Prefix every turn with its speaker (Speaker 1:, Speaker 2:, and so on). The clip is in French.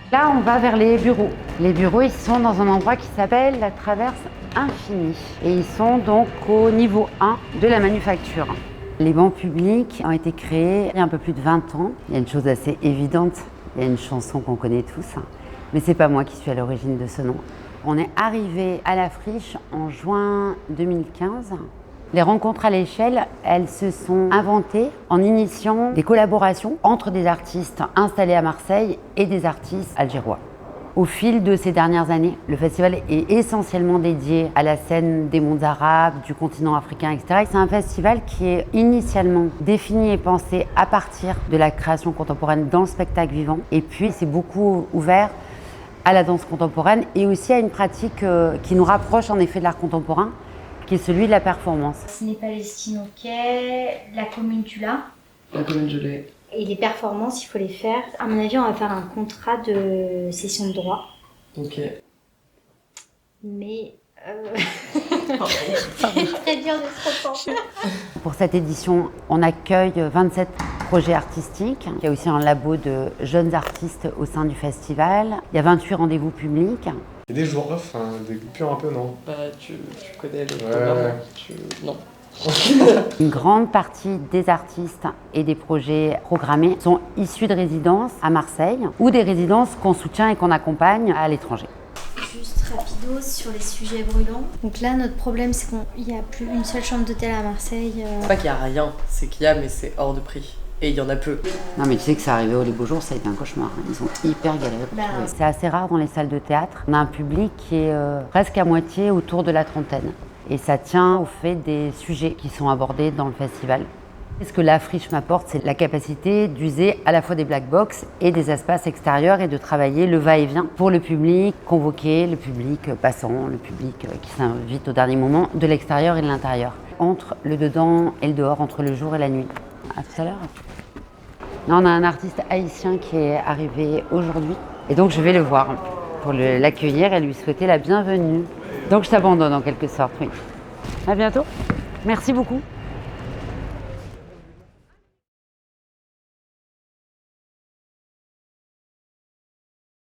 Speaker 1: Là, on va vers les bureaux. Les bureaux, ils sont dans un endroit qui s'appelle la Traverse Infinie. Et ils sont donc au niveau 1 de la manufacture. Les bancs publics ont été créés il y a un peu plus de 20 ans. Il y a une chose assez évidente, il y a une chanson qu'on connaît tous, mais c'est pas moi qui suis à l'origine de ce nom. On est arrivé à la Friche en juin 2015. Les rencontres à l'échelle, elles se sont inventées en initiant des collaborations entre des artistes installés à Marseille et des artistes algérois. Au fil de ces dernières années, le festival est essentiellement dédié à la scène des mondes arabes, du continent africain, etc. C'est un festival qui est initialement défini et pensé à partir de la création contemporaine dans le spectacle vivant. Et puis, c'est beaucoup ouvert à la danse contemporaine et aussi à une pratique qui nous rapproche en effet de l'art contemporain, qui est celui de la performance.
Speaker 2: Ciné-Palestine, ok. La commune, tu l'as.
Speaker 3: La commune, je l'ai.
Speaker 2: Et les performances, il faut les faire. À mon avis, on va faire un contrat de cession de droit.
Speaker 3: Ok.
Speaker 2: Mais c'est très dur de se repenser.
Speaker 1: Pour cette édition, on accueille 27 projets artistiques. Il y a aussi un labo de jeunes artistes au sein du festival. Il y a 28 rendez-vous publics.
Speaker 4: Et des jours off, hein, des coupures un peu, non?
Speaker 3: Bah, tu connais le programme. Non.
Speaker 1: Une grande partie des artistes et des projets programmés sont issus de résidences à Marseille ou des résidences qu'on soutient et qu'on accompagne à l'étranger.
Speaker 2: Juste rapidos sur les sujets brûlants. Donc là, notre problème, c'est qu'il n'y a plus une seule chambre d'hôtel à Marseille.
Speaker 3: C'est pas qu'il y a rien, c'est qu'il y a, mais c'est hors de prix. Et il y en a peu.
Speaker 1: Non mais tu sais que ça arrivait au Les Beaux Jours, ça a été un cauchemar. Ils ont hyper galéré pour trouver. C'est assez rare dans les salles de théâtre. On a un public qui est presque à moitié autour de la trentaine. Et ça tient au fait des sujets qui sont abordés dans le festival. Ce que la Friche m'apporte, c'est la capacité d'user à la fois des black box et des espaces extérieurs et de travailler le va-et-vient pour le public convoqué, le public passant, le public qui s'invite au dernier moment, de l'extérieur et de l'intérieur. Entre le dedans et le dehors, entre le jour et la nuit. À tout à l'heure. On a un artiste haïtien qui est arrivé aujourd'hui. Et donc je vais le voir pour l'accueillir et lui souhaiter la bienvenue. Donc je t'abandonne en quelque sorte, oui. À bientôt. Merci beaucoup.